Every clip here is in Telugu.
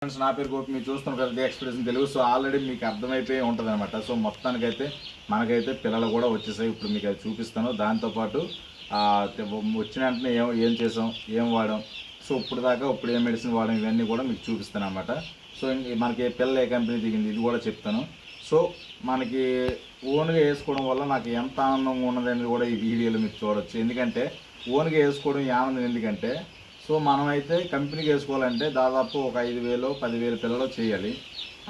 ఫ్రెండ్స్ నా పేరు గోపి మీరు చూస్తున్నారు కదా the expression Telugu. So already మీకు అర్థమైపోయి ఉంటుంది అనమాట. సో మొత్తానికైతే మనకైతే పిల్లలు కూడా వచ్చేసాయి. ఇప్పుడు మీకు అది చూపిస్తాను. దాంతోపాటు వచ్చిన వెంటనే ఏం చేసాం, ఏం వాడాం, సో ఇప్పుడు ఏ మెడిసిన్ వాడాం, ఇవన్నీ కూడా మీకు చూపిస్తాను అనమాట. సో మనకి పిల్లలు ఏ కంపెనీ దిగింది ఇది కూడా చెప్తాను. సో మనకి ఓన్గా వేసుకోవడం వల్ల నాకు ఎంత ఆనందంగా ఉన్నది అనేది కూడా ఈ వీడియోలో మీరు చూడవచ్చు. ఎందుకంటే ఓన్గా వేసుకోవడం ఈ ఆనందం ఎందుకంటే సో మనమైతే కంపెనీకి వేసుకోవాలంటే దాదాపు ఒక 5,000 10,000 పిల్లలు చేయాలి.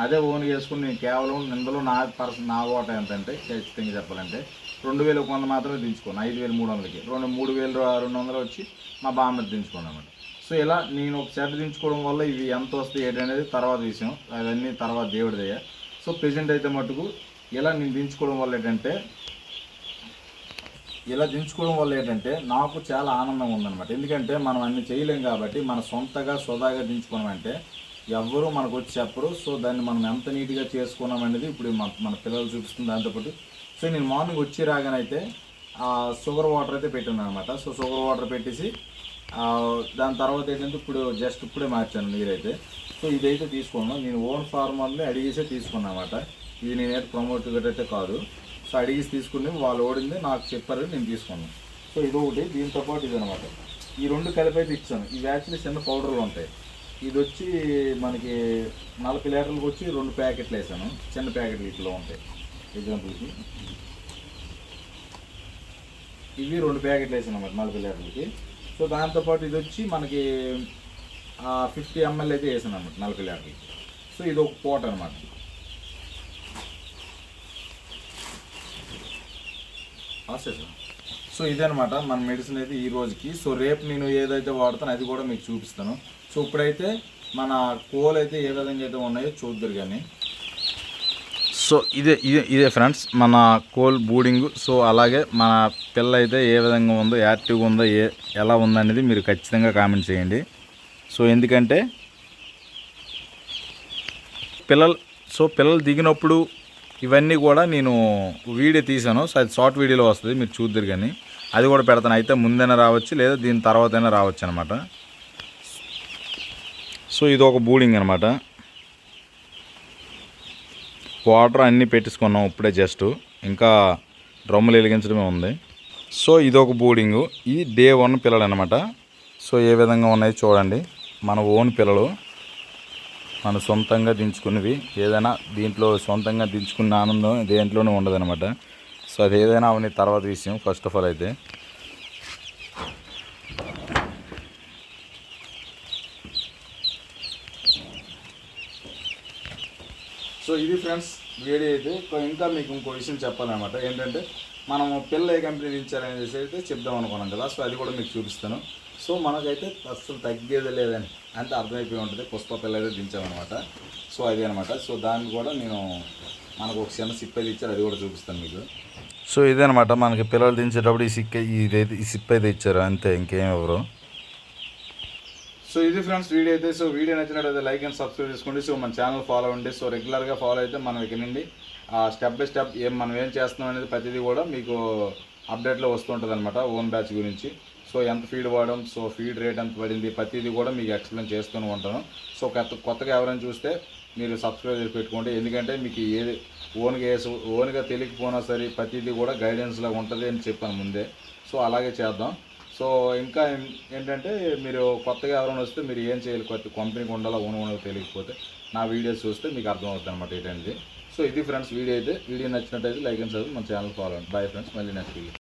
అదే ఓన్గా వేసుకుని నేను కేవలం ఇందులో నా ఓట ఎంతంటే ఖచ్చితంగా చెప్పాలంటే 2,100 మాత్రమే దించుకోను. 5,300కి 3,200 వచ్చి మా బామ్మ దించుకోను అనమాట. సో ఇలా నేను ఒక సెట్ దించుకోవడం వల్ల ఇవి ఎంత వస్తాయి ఏంటనేది తర్వాత విషయం, అవన్నీ తర్వాత దేవుడిదయ్యా. సో ప్రెజెంట్ అయితే మటుకు ఇలా నేను దించుకోవడం వల్ల ఏంటంటే నాకు చాలా ఆనందంగా ఉందన్నమాట. ఎందుకంటే మనం అన్ని చేయలేం కాబట్టి మన సొంతగా సోదాగా దించుకోవడం అంటే ఎవ్వరూ మనకు వచ్చి చెప్పరు. సో దాన్ని మనం ఎంత నీట్గా చేసుకున్నాం అనేది ఇప్పుడు మన పిల్లలు చూపిస్తుంది. దాంతోపాటు సో నేను మార్నింగ్ వచ్చి రాగానైతే షుగర్ వాటర్ అయితే పెట్టాను అనమాట. సో షుగర్ వాటర్ పెట్టేసి దాని తర్వాత ఏంటంటే ఇప్పుడే మార్చాను నీరైతే. సో ఇదైతే తీసుకున్నాను, నేను ఓన్ ఫార్మర్ని అడిగేసే తీసుకున్నాను అనమాట. ఇది నేనైతే ప్రమోట్ అయితే కాదు. సో అడిగి తీసుకుని వాళ్ళు ఓడింది నాకు చెప్పారు, నేను తీసుకున్నాను. సో ఇదొకటి, దీంతోపాటు ఇది అనమాట. ఈ రెండు కలిపి అయితే ఇచ్చాను. ఇవి యాక్చువల్లీ చిన్న పౌడర్లు ఉంటాయి. ఇది వచ్చి మనకి 40 లీటర్లకు వచ్చి 2 ప్యాకెట్లు వేసాను. చిన్న ప్యాకెట్లు ఇట్లా ఉంటాయి. ఎగ్జాంపుల్కి ఇవి 2 ప్యాకెట్లు వేసాను అన్నమాట 40 లీటర్లకి. సో దాంతోపాటు ఇది వచ్చి మనకి 50 ml అయితే వేసాను అన్నమాట 40 లీటర్లకి. సో ఇది ఒక పోట్ అనమాట. సో ఇదనమాట మన మెడిసిన్ అయితే ఈ రోజుకి. సో రేపు నేను ఏదైతే వాడతానో అది కూడా మీకు చూపిస్తాను. సో ఇప్పుడైతే మన కోల్ అయితే ఏ విధంగా అయితే ఉన్నాయో చూద్దరు కానీ. సో ఇదే ఫ్రెండ్స్ మన కోల్ బూడింగ్. సో అలాగే మన పిల్ల అయితే ఏ విధంగా ఉందో, యాక్టివ్గా ఉందో, ఎలా ఉందనేది మీరు ఖచ్చితంగా కామెంట్ చేయండి. సో ఎందుకంటే పిల్లలు దిగినప్పుడు ఇవన్నీ కూడా నేను వీడియో తీసాను. సో అది షార్ట్ వీడియోలో వస్తుంది, మీరు చూద్దరు కానీ అది కూడా పెడతాను. అయితే ముందైనా రావచ్చు లేదా దీని తర్వాత అయినా రావచ్చు అనమాట. సో ఇది ఒక బూడింగ్ అనమాట. వాటర్ అన్నీ పెట్టేసుకున్నాం ఇప్పుడే, జస్ట్ ఇంకా డ్రమ్ములు వెలిగించడమే ఉంది. సో ఇది ఒక బూడింగు. ఇది డే 1 పిల్లలు అనమాట. సో ఏ విధంగా ఉన్నాయి చూడండి. మన ఓన్ పిల్లలు మన సొంతంగా దించుకునేవి. ఏదైనా దీంట్లో సొంతంగా దించుకున్న ఆనందం దేంట్లోనే ఉండదన్నమాట. సో అది ఏదైనా అవన్నీ తర్వాత విషయం. ఫస్ట్ ఆఫ్ ఆల్ అయితే సో ఇది ఫ్రెండ్స్ వీడియో అయితే. ఇంకా మీకు ఇంకో విషయం చెప్పాలన్నమాట. ఏంటంటే మనము పిల్ల ఏ కంపెనీ దించారనేసి అయితే చెప్దాం అనుకున్నాం కదా. సో అది కూడా మీకు చూపిస్తాను. సో మనకైతే అసలు తగ్గేది లేదని అంటే అర్థమైపోయి ఉంటుంది. పుష్ప పిల్ల అయితే దించామన్నమాట. సో అదే అనమాట. సో దాన్ని కూడా మనకు ఒక చిన్న సిప్ అయితే ఇచ్చారు, అది కూడా చూపిస్తాను మీకు. సో ఇదేనమాట మనకి పిల్లలు దించేటప్పుడు ఈ సిప్ అయితే ఇచ్చారు, అంతే, ఇంకేం ఎవరు. సో ఇది ఫ్రెండ్స్ వీడియో అయితే. సో వీడియో నచ్చినట్టయితే లైక్ అండ్ సబ్స్క్రైబ్ చేసుకోండి. సో మన ఛానల్ ఫాలో అవ్వండి. సో రెగ్యులర్గా ఫాలో అయితే మనం ఇక్కడ నుండి స్టెప్ బై స్టెప్ మనం ఏం చేస్తున్నాం అనేది ప్రతిదీ కూడా మీకు అప్డేట్లో వస్తుంటుంది అనమాట. ఓన్ బ్యాచ్ గురించి. సో ఎంత ఫీడ్ వాడడం, సో ఫీడ్ రేట్ ఎంత పడింది, ప్రతిదీ కూడా మీకు ఎక్స్ప్లెయిన్ చేస్తూనే ఉంటాను. సో కొత్తగా ఎవరైనా చూస్తే మీరు సబ్స్క్రైబ్ చేసి పెట్టుకోండి. ఎందుకంటే మీకు ఏది ఓన్గా తెలియకపోయినా సరే ప్రతిదీ కూడా గైడెన్స్లో ఉంటుంది అని చెప్పాను ముందే. సో అలాగే చేద్దాం. సో ఇంకా ఏంటంటే మీరు కొత్తగా ఎవరైనా వస్తే మీరు ఏం చేయాలి, కొత్త కంపెనీకి ఉండాలో ఓన్గా తెలియకపోతే నా వీడియోస్ చూస్తే మీకు అర్థమవుతుంది అనమాట ఏంటంటే. సో ఇది ఫ్రెండ్స్ వీడియో అయితే. వీడియో నచ్చినట్టయితే లైక్ అండ్ సబ్స్క్రైబ్, మన ఛానల్ ఫాలో అవ్వండి. బాయ్ ఫ్రెండ్స్, మళ్ళీ నెక్స్ట్ వీడియో.